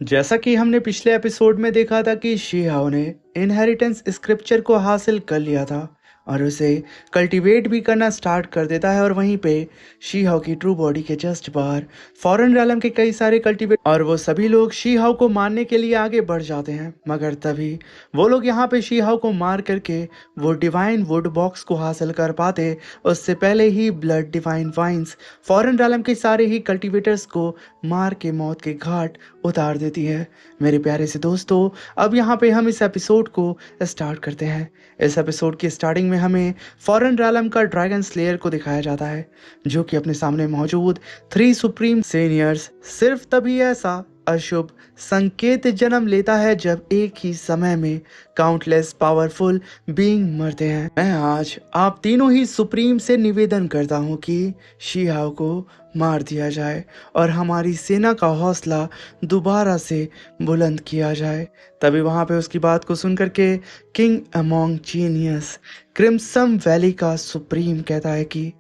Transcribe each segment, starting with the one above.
जैसा कि हमने पिछले एपिसोड में देखा था कि शीहाओ ने इनहेरिटेंस स्क्रिप्चर को हासिल कर लिया था और उसे कल्टीवेट भी करना स्टार्ट कर देता है। और वहीं पे शीहाओ की ट्रू बॉडी के जस्ट बाहर फॉरेन रैलम के कई सारे कल्टीवेट और वो सभी लोग शीहाओ को मारने के लिए आगे बढ़ जाते हैं। मगर तभी वो लोग यहाँ पे शीहाओ को मार करके वो डिवाइन वुड बॉक्स को हासिल कर पाते उससे पहले ही blood divine vines foreign realm के सारे ही कल्टीवेटर्स को मार के मौत के घाट उतार देती है। मेरे प्यारे से दोस्तों, अब यहाँ पे हम इस एपिसोड को स्टार्ट करते हैं। इस एपिसोड की स्टार्टिंग में हमें फॉरेन रैलम का ड्रैगन स्लेयर को दिखाया जाता है, जो कि अपने सामने मौजूद 3 सुप्रीम सीनियर्स सिर्फ तभी ऐसा अशुभ संकेत जन्म लेता है जब एक ही समय में काउंटलेस पावरफुल बीइंग मरते हैं। मैं आज आप तीनों ही सुप्रीम से निवेदन करता हूँ कि शीहाओ को मार दिया जाए और हमारी सेना का हौसला दोबारा से बुलंद किया जाए। तभी वहां पे उसकी बात को सुन करके king among genius crimson valley का सुप्रीम कहता है कि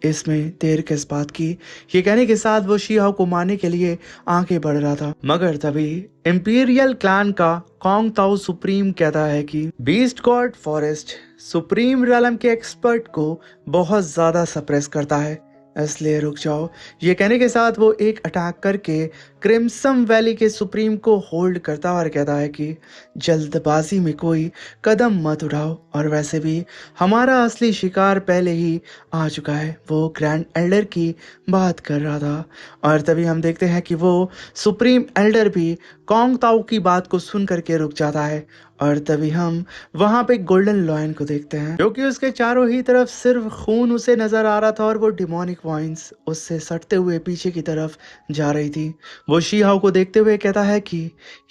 इसमें देर किस बात की। ये कहने के साथ वो शीहाओ को मारने के लिए आगे बढ़ रहा था। मगर तभी इंपीरियल क्लैन का कॉन्ग ताओ सुप्रीम कहता है कि beast God forest supreme realm के एक्सपर्ट को बहुत ज्यादा सप्रेस करता है, इसलिए रुक जाओ। ये कहने के साथ वो एक अटैक करके क्रिम्सन वैली के सुप्रीम को होल्ड करता और कहता है कि जल्दबाजी में कोई कदम मत उठाओ, और वैसे भी हमारा असली शिकार पहले ही आ चुका है। वो ग्रैंड एल्डर की बात कर रहा था और तभी हम देखते हैं कि वो सुप्रीम एल्डर भी कॉन्ग ताओ की बात को सुन करके रुक जाता है। और तभी हम वहां पे गोल्डन लॉयन को देखते हैं, जो कि उसके चारों ही तरफ सिर्फ खून उसे नजर आ रहा था और वो डिमोनिक वाइन्स उससे सटते हुए पीछे की तरफ जा रही थी। वो शीहाओ को देखते हुए कहता है कि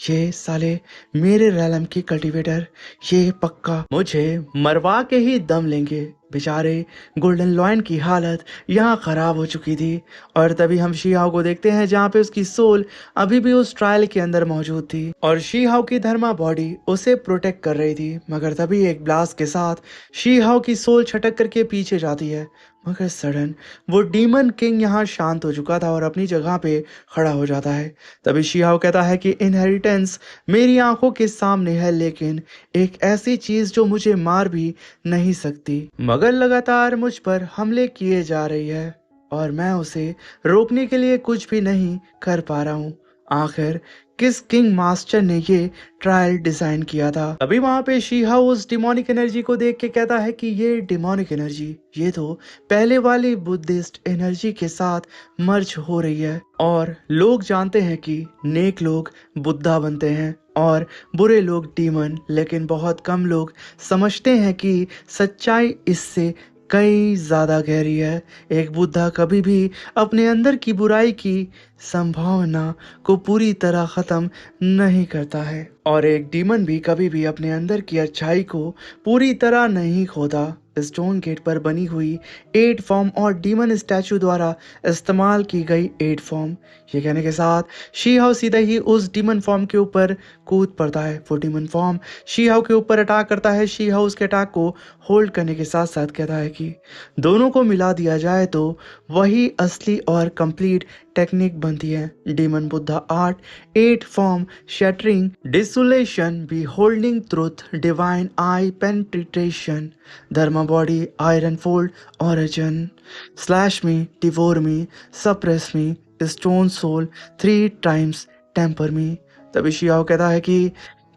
ये साले मेरे रैलम की कल्टीवेटर, ये पक्का मुझे मरवा के ही दम लेंगे। बेचारे गोल्डन लॉयन की हालत यहाँ खराब हो चुकी थी। और तभी हम शीहाओ को देखते हैं जहाँ पे उसकी सोल अभी भी उस ट्रायल के अंदर मौजूद थी और शीहाओ की धर्मा बॉडी उसे प्रोटेक्ट कर रही थी। मगर तभी एक ब्लास्ट के साथ शीहाओ की सोल छटक करके पीछे जाती है। मगर सडन वो डीमन किंग यहाँ शांत हो चुका था और अपनी जगह पे खड़ा हो जाता है। तभी शीहाओ कहता है कि इनहेरिटेंस मेरी आंखों के सामने है, लेकिन एक ऐसी चीज जो मुझे मार भी नहीं सकती, मगर लगातार मुझ पर हमले किए जा रही है और मैं उसे रोकने के लिए कुछ भी नहीं कर पा रहा हूँ। आखिर किस किंग मास्टर ने ये ट्रायल डिजाइन किया था। अभी वहां पे शीहाओ उस डिमोनिक एनर्जी को देख के कहता है कि ये डिमोनिक एनर्जी ये तो पहले वाली बुद्धिस्ट एनर्जी के साथ मर्ज हो रही है। और लोग जानते हैं कि नेक लोग बुद्धा बनते हैं और बुरे लोग डीमन, लेकिन बहुत कम लोग समझते हैं कि सच्चाई इससे कई ज्यादा गहरी है। एक बुद्धा कभी भी अपने अंदर की बुराई की संभावना को पूरी तरह खत्म नहीं करता है और एक डीमन भी कभी भी अपने अंदर की अच्छाई को पूरी तरह नहीं खोता। स्टोन गेट पर बनी हुई 8 फॉर्म और डीमन स्टैचू द्वारा इस्तेमाल की गई 8 फॉर्म। ये कहने के साथ शीहाओ सीधे ही उस डीमन फॉर्म के ऊपर कूद पड़ता है। वो डीमन फॉर्म शीहाओ के ऊपर अटैक करता है। शीहाओ उसके अटैक को होल्ड करने के साथ साथ कहता है कि दोनों को मिला दिया जाए तो वही असली और कंप्लीट टेक्निक बनती है। Demon Buddha art 8 form shattering desolation बी holding truth divine eye penetration dharma body iron fold origin slash me devour me suppress me stone soul 3 times temper me. तभी शीहाओ कहता है कि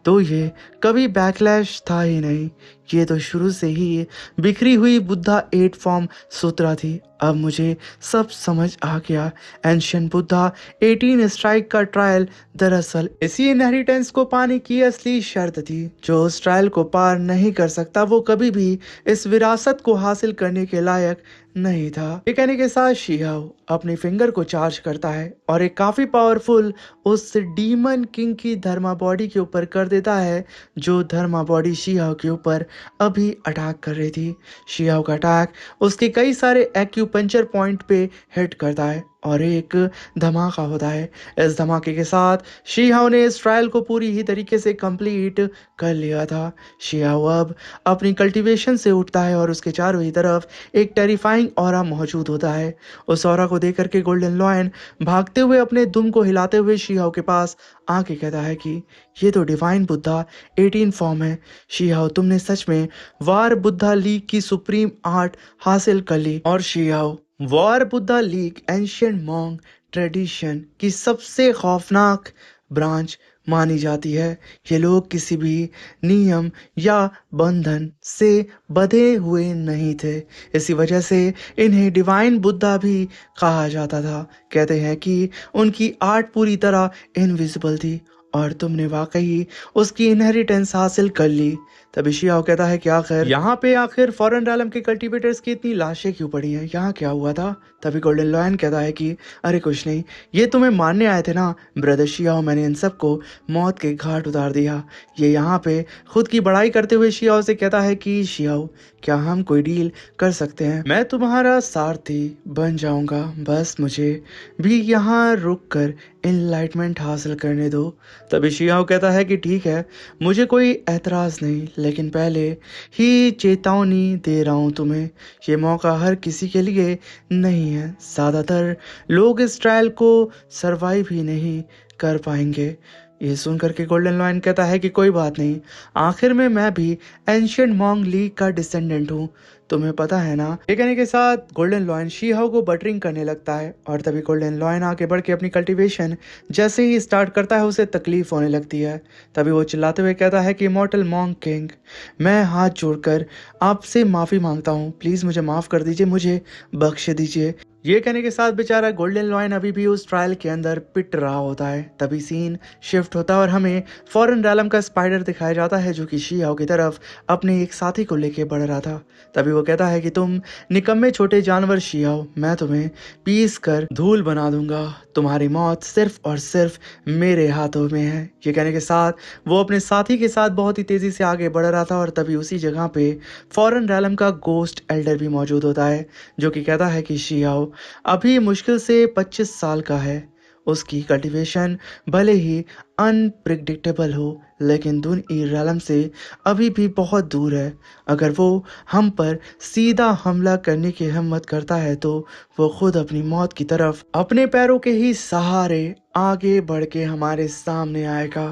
तो ये कभी बैकलैश था ही नहीं, ये तो शुरू से ही बिखरी हुई बुद्धा 8 फॉर्म सूत्रा थी। अब मुझे सब समझ आ गया। एंशियंट बुद्धा 18 स्ट्राइक का ट्रायल दरअसल इसी इनहेरिटेंस को पाने की असली शर्त थी। जो उस ट्रायल को पार नहीं कर सकता वो कभी भी इस विरासत को हासिल करने के लायक नहीं था। ये कहने के साथ शीहाओ अपनी फिंगर को चार्ज करता है और एक काफी पावरफुल उस डीमन किंग की धर्मा बॉडी के ऊपर कर देता है, जो धर्मा बॉडी शीहाओ के ऊपर अभी अटैक कर रही थी। शीहाओ का अटैक उसके कई सारे एक्यूपंक्चर पॉइंट पे हिट करता है और एक धमाका होता है। इस धमाके के साथ शी हाओ ने इस ट्रायल को पूरी ही तरीके से कंप्लीट कर लिया था। शी हाओ अब अपनी कल्टीवेशन से उठता है और उसके चारों ही तरफ एक टेरिफाइंग ऑरा मौजूद होता है। उस ऑरा को देख करके गोल्डन लॉयन भागते हुए अपने दुम को हिलाते हुए शी हाओ के पास आके कहता है कि ये तो डिवाइन बुद्धा 18 फॉर्म है। शी हाओ, तुमने सच में वार बुद्धा लीग की सुप्रीम आर्ट हासिल कर ली। और शी हाओ, war Buddha league ancient मॉन्ग tradition की सबसे खौफनाक ब्रांच मानी जाती है। ये लोग किसी भी नियम या बंधन से बंधे हुए नहीं थे। इसी वजह से इन्हें डिवाइन बुद्धा भी कहा जाता था। कहते हैं कि उनकी आर्ट पूरी तरह इनविजिबल थी और तुमने वाकई उसकी इनहेरिटेंस हासिल कर ली। तभी शियाओ कहता है कि आखिर फॉरेन रैलम के कल्टीवेटर्स की इतनी लाशें क्यों पड़ी हैं, यहाँ क्या हुआ था। तभी गोल्डन लॉयन कहता है कि अरे कुछ नहीं, ये तुम्हें मारने आए थे ना ब्रदर शियाओ, मैंने इन सबको मौत के घाट उतार दिया। ये यहाँ पे खुद की बड़ाई करते हुए शियाओ से कहता है कि शियाओ, क्या हम कोई डील कर सकते हैं। मैं तुम्हारा सारथी बन जाऊंगा, बस मुझे भी यहाँ रुक कर इनलाइटमेंट हासिल करने दो। तभी शियाओ कहता है कि ठीक है, मुझे कोई एतराज़ नहीं, लेकिन पहले ही चेतावनी दे रहा हूँ तुम्हें, ये मौका हर किसी के लिए नहीं है। ज़्यादातर लोग इस ट्रायल को सरवाइव ही नहीं कर पाएंगे। ये सुन करके गोल्डन लॉयन कहता है कि कोई बात नहीं, आखिर में मैं भी एंशियंट मॉन्ग लीग का डिसेंडेंट हूँ, तुम्हें पता है ना। ये कहने के साथ गोल्डन लॉयन शी-हाओ को बटरिंग करने लगता है और तभी गोल्डन लॉयन आगे बढ़ के अपनी कल्टीवेशन जैसे ही स्टार्ट करता है उसे तकलीफ होने लगती है। तभी वो चिल्लाते हुए कहता है कि इमॉर्टल मॉन्ग किंग, मैं हाथ जोड़कर आपसे माफ़ी मांगता हूँ, प्लीज़ मुझे माफ़ कर दीजिए, मुझे बख्श दीजिए। ये कहने के साथ बेचारा गोल्डन लॉयन अभी भी उस ट्रायल के अंदर पिट रहा होता है। तभी सीन शिफ्ट होता है और हमें फॉरेन रैलम का स्पाइडर दिखाया जाता है जो कि शी-हाओ की तरफ अपने एक साथी को लेके बढ़ रहा था। तभी वो कहता है कि तुम निकम्मे छोटे जानवर शी-हाओ, मैं तुम्हें पीस कर धूल बना दूंगा, तुम्हारी मौत सिर्फ और सिर्फ मेरे हाथों में है। ये कहने के साथ वो अपने साथी के साथ बहुत ही तेजी से आगे बढ़ रहा था और तभी उसी जगह पे फॉरेन रैलम का गोस्ट एल्डर भी मौजूद होता है जो कि कहता है कि शी-हाओ अभी मुश्किल से 25 साल का है, उसकी कल्टीवेशन भले ही अनप्रिडिक्टेबल हो लेकिन दून ई रैलम से अभी भी बहुत दूर है। अगर वो हम पर सीधा हमला करने की हिम्मत करता है तो वो खुद अपनी मौत की तरफ अपने पैरों के ही सहारे आगे बढ़ के हमारे सामने आएगा।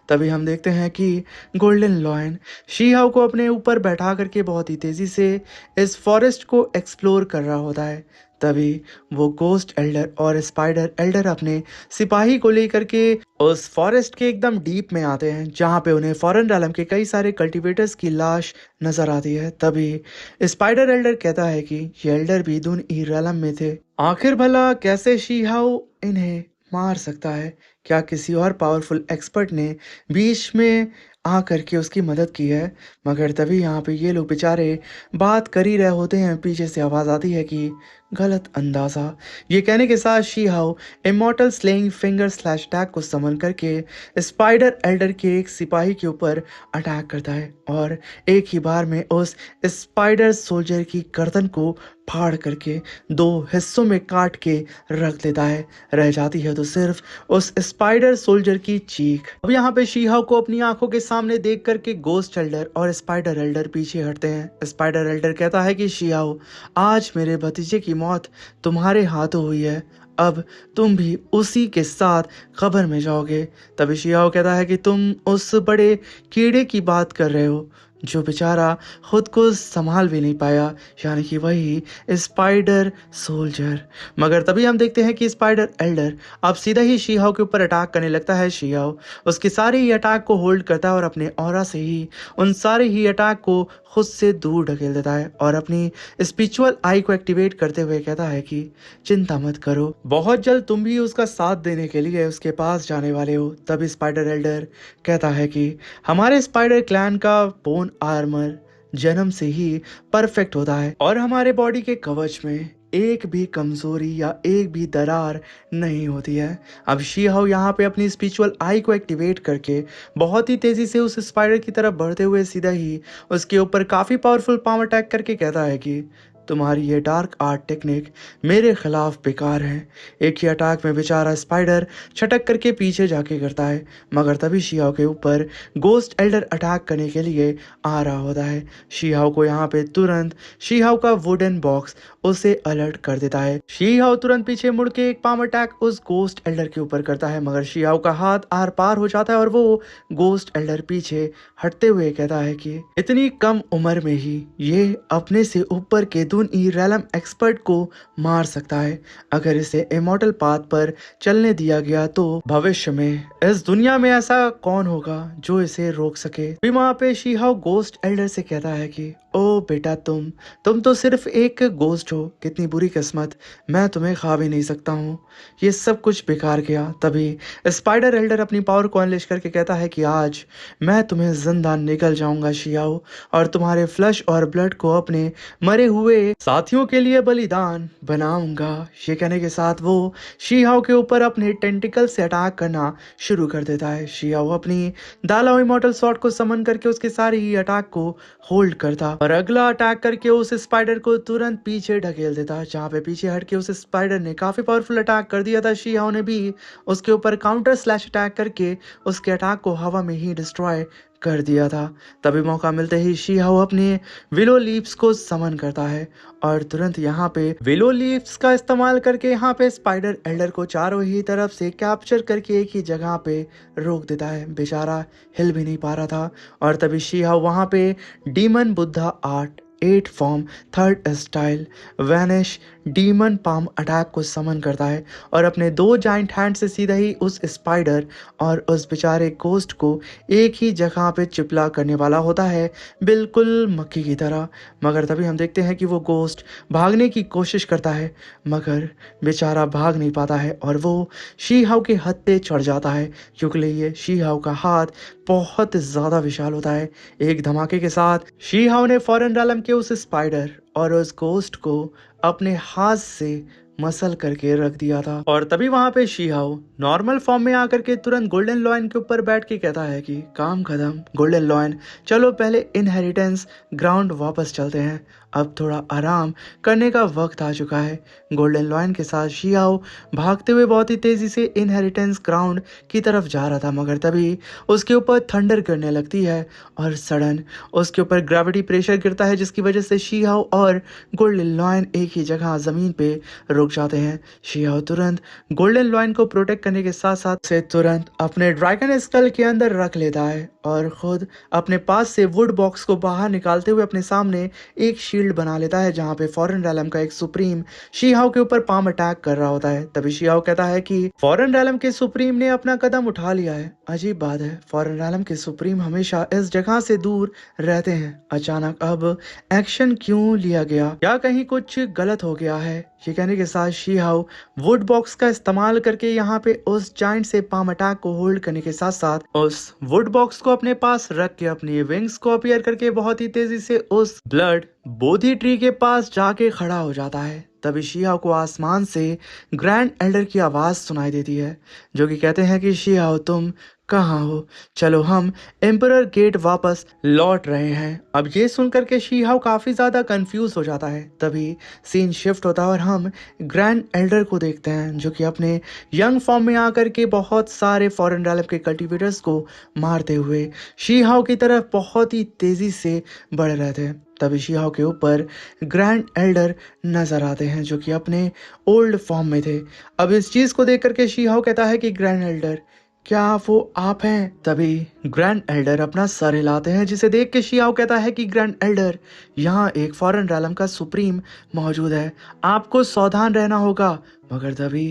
तभी हम देखते हैं कि गोल्डन लॉयन शी-हाओ को अपने ऊपर बैठा करके बहुत ही तेजी से इस फॉरेस्ट को एक्सप्लोर कर रहा होता है। तभी वो गोस्ट एल्डर और स्पाइडर एल्डर अपने सिपाही को लेकर के उस फॉरेस्ट के एकदम डीप में आते हैं जहाँ पे उन्हें फॉरेन रैलम के कई सारे कल्टीवेटर्स की लाश नजर आती है। तभी स्पाइडर एल्डर कहता है कि ये एल्डर भी दून ई रैलम में थे, आखिर भला कैसे शी-हाओ इन्हें मार सकता है, क्या किसी और पावरफुल एक्सपर्ट ने बीच में आ करके उसकी मदद की है। मगर तभी यहाँ पे ये लोग बेचारे बात कर ही रहे होते हैं, पीछे से आवाज़ आती है कि गलत अंदाज़ा। ये कहने के साथ Shihao immortal slaying finger slash tag को समन करके स्पाइडर एल्डर के एक सिपाही के ऊपर अटैक करता है और एक ही बार में उस स्पाइडर सोल्जर की गर्दन को फाड़ करके दो हिस्सों में काट के रख देता है। रह जाती है तो सिर्फ उस स्पाइडर सोल्जर की चीख। अब यहाँ पे शी-हाओ को अपनी आंखों के सामने देख करके गोस्ट एल्डर और स्पाइडर एल्डर पीछे हटते हैं। स्पाइडर एल्डर कहता है कि शी-हाओ, आज मेरे भतीजे की मौत तुम्हारे हाथों हुई है, अब तुम भी उसी के साथ कब्र में जाओगे। तभी शी-हाओ कहता है कि तुम उस बड़े कीड़े की बात कर रहे हो जो बेचारा खुद को संभाल भी नहीं पाया, यानी कि वही स्पाइडर सोल्जर। मगर तभी हम देखते हैं कि स्पाइडर एल्डर अब सीधा ही शी-हाओ के ऊपर अटैक करने लगता है। शी-हाओ उसके सारे ही अटैक को होल्ड करता है और अपने ऑरा से ही उन सारे ही अटैक को खुद से दूर ढकेल देता है और अपनी स्पिरिचुअल आई को एक्टिवेट करते हुए कहता है कि चिंता मत करो, बहुत जल्द तुम भी उसका साथ देने के लिए उसके पास जाने वाले हो। तभी स्पाइडर एल्डर कहता है कि हमारे स्पाइडर क्लैन का बोन आर्मर जन्म से ही परफेक्ट होता है और हमारे बॉडी के कवच में एक भी कमजोरी या एक भी दरार नहीं होती है। अब शी-हाओ यहाँ पे अपनी स्पिरिचुअल आई को एक्टिवेट करके बहुत ही तेजी से उस स्पाइडर की तरफ बढ़ते हुए सीधा ही उसके ऊपर काफी पावरफुल पाम अटैक करके कहता है कि तुम्हारी ये डार्क आर्ट टेक्निक मेरे खिलाफ बेकार है। एक ही अटैक में बेचारा स्पाइडर छटक करके पीछे जाके करता है, मगर तभी शियाओ के ऊपर गोस्ट एल्डर अटैक करने के लिए आ रहा होता है। शियाओ को यहाँ पे तुरंत शियाओ का वुडन बॉक्स उसे अलर्ट कर देता है। शियाओ तुरंत पीछे मुड़ के एक पाम अटैक उस गोस्ट एल्डर के ऊपर करता है, मगर शियाओ का हाथ आर पार हो जाता है और वो गोस्ट एल्डर पीछे हटते हुए कहता है कि इतनी कम उम्र में ही ये अपने से ऊपर के दून ई रैलम एक्सपर्ट को मार सकता है। अगर इसे इमॉर्टल पाथ पर चलने दिया गया तो भविष्य में इस दुनिया में ऐसा कौन होगा जो इसे रोक सके। फिर वहाँ पे शिहाओ गोस्ट एल्डर से कहता है कि ओ बेटा, तुम तो सिर्फ एक गोस्ट हो, कितनी बुरी किस्मत, मैं तुम्हें खा भी नहीं सकता हूँ, ये सब कुछ बेकार गया। तभी स्पाइडर एल्डर अपनी पावर को अनलेश करके कहता है कि आज मैं तुम्हें जिंदा निकल जाऊंगा शियाओ, और तुम्हारे फ्लश और ब्लड को अपने मरे हुए साथियों के लिए बलिदान बनाऊंगा। ये कहने के साथ वो शियाओ के ऊपर अपने टेंटिकल से अटैक करना शुरू कर देता है। शियाओ अपनी दालाओ इमॉर्टल शॉट को समन करके उसके सारे ही अटैक को होल्ड करता और अगला अटैक करके उस स्पाइडर को तुरंत पीछे ढकेल देता। जहाँ पे पीछे हट के उस स्पाइडर ने काफी पावरफुल अटैक कर दिया था, शियाओ ने भी उसके ऊपर काउंटर स्लैश अटैक करके उसके अटैक को हवा में ही डिस्ट्रॉय कर दिया था। तभी मौका मिलते ही शियाओ अपने विलो लीव्स को समन करता है और तुरंत यहाँ पे विलो लीव्स का इस्तेमाल करके यहाँ पे स्पाइडर एल्डर को चारों ही तरफ से कैप्चर करके एक ही जगह पे रोक देता है। बेचारा हिल भी नहीं पा रहा था। और तभी शियाओ वहाँ पे demon Buddha art 8 form 3rd style vanish demon palm attack को समन करता है और अपने 2 जाइंट हैंड से सीधा ही उस स्पाइडर और उस बेचारे गोस्ट को एक ही जगह पे चिपला करने वाला होता है, बिल्कुल मक्खी की तरह। मगर तभी हम देखते हैं कि वो गोस्ट भागने की कोशिश करता है, मगर बेचारा भाग नहीं पाता है और वो शीहाओ के हद पे चढ़ जाता है, क्योंकि ये शीहाओ का हाथ बहुत ज़्यादा विशाल होता है। एक धमाके के साथ शीहाओ ने फॉरेन रैलम के उस स्पाइडर और उस गोस्ट को अपने हाथ से मसल करके रख दिया था। और तभी वहां पे शीहाओ नॉर्मल फॉर्म में आकर के तुरंत गोल्डन लॉयन के ऊपर बैठ के कहता है कि काम खत्म गोल्डन लॉयन, चलो पहले इनहेरिटेंस ग्राउंड वापस चलते हैं, अब थोड़ा आराम करने का वक्त आ चुका है। गोल्डन लॉयन के साथ शीहाओ भागते हुए बहुत ही तेजी से इनहेरिटेंस ग्राउंड की तरफ जा रहा था, मगर तभी उसके ऊपर थंडर करने लगती है और सडन उसके ऊपर ग्रेविटी प्रेशर गिरता है, जिसकी वजह से शीहाओ और गोल्डन लॉयन एक ही जगह जमीन पे रुक जाते हैं। शीहाओ तुरंत गोल्डन लॉयन को प्रोटेक्ट करने के साथ साथ से तुरंत अपने ड्रैगन स्कल के अंदर रख लेता है और खुद अपने पास से वुड बॉक्स को बाहर निकालते हुए अपने सामने एक शील्ड बना लेता है, जहां पे फॉरेन रैलम का एक सुप्रीम शीहाओ के ऊपर पाम अटैक कर रहा होता है। तभी शीहाओ कहता है कि फॉरेन रैलम के सुप्रीम ने अपना कदम उठा लिया है। अजीब बात है, फॉरेन रैलम के सुप्रीम हमेशा इस जगह से दूर रहते हैं, अचानक अब एक्शन क्यों लिया गया, क्या कहीं कुछ गलत हो गया है। ये कहने के साथ शीहाओ वुड बॉक्स का इस्तेमाल करके यहाँ पे उस जाइंट से पाम अटैक को होल्ड करने के साथ साथ उस वुड बॉक्स को अपने पास रख के अपनी विंग्स को अपीयर करके बहुत ही तेजी से उस ब्लड बोधी ट्री के पास जाके खड़ा हो जाता है। तभी शीहाओ को आसमान से ग्रैंड एल्डर की आवाज सुनाई देती है, जो कि कहते हैं कि शीहाओ तुम कहाँ हो, चलो हम एम्परर गेट वापस लौट रहे हैं। अब ये सुनकर के शीहाओ काफी ज्यादा कंफ्यूज हो जाता है। तभी सीन शिफ्ट होता है और हम ग्रैंड एल्डर को देखते हैं, जो कि अपने यंग फॉर्म में आकर के बहुत सारे फॉरेन रैलम के कल्टिवेटर्स को मारते हुए शीहाओ की तरफ बहुत ही तेजी से बढ़ रहे थे। तभी शीहाओ के ऊपर ग्रैंड एल्डर नजर आते हैं, जो कि अपने ओल्ड फॉर्म में थे। अब इस चीज को देख करके शीहाओ कहता है कि ग्रैंड एल्डर क्या वो आप हैं। तभी ग्रैंड एल्डर अपना सर हिलाते हैं, जिसे देख के शीहाओ कहता है कि ग्रैंड एल्डर यहाँ एक फॉरेन रैलम का सुप्रीम मौजूद है, आपको सावधान रहना होगा। मगर तभी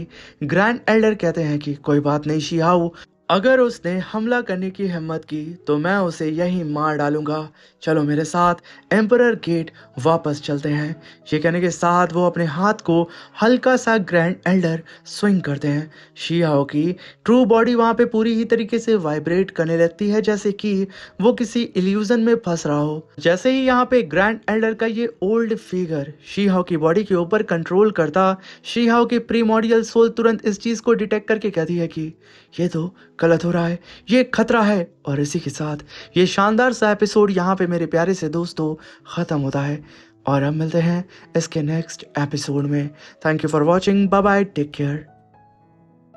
ग्रैंड एल्डर कहते हैं कि कोई बात नहीं शीहाओ, अगर उसने हमला करने की हिम्मत की तो मैं उसे यहीं मार डालूंगा, चलो मेरे साथ एम्परर गेट वापस चलते हैं। ये कहने के साथ वो अपने हाथ को हल्का सा ग्रैंड एल्डर स्विंग करते हैं। शीहाओ की ट्रू बॉडी वहां पे पूरी ही तरीके से वाइब्रेट करने लगती है, जैसे कि वो किसी इल्यूजन में फंस रहा हो। जैसे ही यहाँ पे ग्रैंड एल्डर का ये ओल्ड फिगर शीहाओ की बॉडी के ऊपर कंट्रोल करता, शीहाओ की प्रीमोडियल सोल तुरंत इस चीज को डिटेक्ट करके कहती है कि ये तो गलत हो रहा है, ये खतरा है। और इसी के साथ ये शानदार सा एपिसोड यहाँ पे मेरे प्यारे से दोस्तों खत्म होता है। और अब मिलते हैं इसके नेक्स्ट एपिसोड में। Thank you for watching, bye bye, take care.